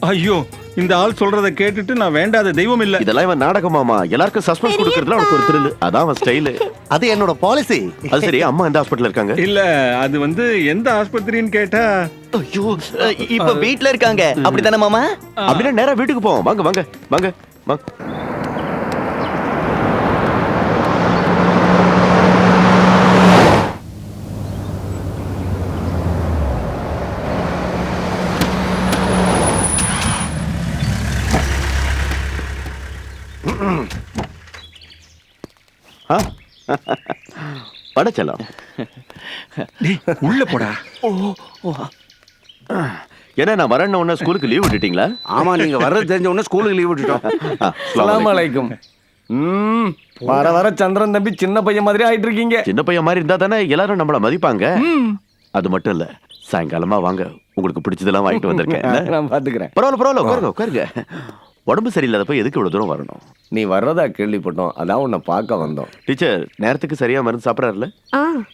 ஐயோ, இந்த ஆள் சொல்றத கேட்டுட்டு நான் வேண்டாத தெய்வம் இல்ல. இதெல்லாம் இவன் நாடகமாமா. எல்லாருக்கும் சஸ்பென்ஸ் கொடுக்கறதுல அவனுக்கு ஒரு thrill. அதான் அவன் ஸ்டைல். அது என்னோட பாலிசி. அது சரி, அம்மா எந்த ஹாஸ்பிடல்ல இருக்காங்க? இல்ல, அது வந்து எந்த ஆஸ்பத்திரின்னு கேட்டா ஐயோ, இப்ப வீட்ல இருக்காங்க. அப்படிதானே மாமா? அப்படின்னா நேரா வீட்டுக்கு போவோம். வாங்க வாங்க வாங்க வாங்க. படச்சலாம். டேய், உள்ள போடா. ஏன்னா நான் வரேன்னு உடனே ஸ்கூலுக்கு லீவ் விட்டுட்டீங்களா? ஆமா, நீங்க வர்றது தெரிஞ்ச உடனே ஸ்கூலுக்கு லீவ் விட்டுட்டோம். அஸ்ஸலாமு அலைக்கும். வர வர சந்திரன் தம்பி சின்ன பையன் மாதிரி ஆயிட்டு இருக்கீங்க. சின்ன பையன் மாதிரி இருந்தா தானே எல்லாரும் நம்மள மதிப்பாங்க. அது மட்டும் இல்ல, சாயங்காலமா வாங்க, உங்களுக்கு பிடிச்சதெல்லாம் வாங்கிட்டு வந்திருக்கேன். நான் பாத்துக்கிறேன். பரவாயில்ல பரவாயில்ல, உட்காருங்க உட்காருங்க. உடம்பு சரியில்லாதப்ப எதுக்கு இவ்வளவு தூரம் வரணும்? நீ வர்றதா கேள்விப்பட்டோம், அதான் உன்னை பார்க்க வந்தோம். டீச்சர் நேரத்துக்கு சரியா மருந்து சாப்பிடறாருல?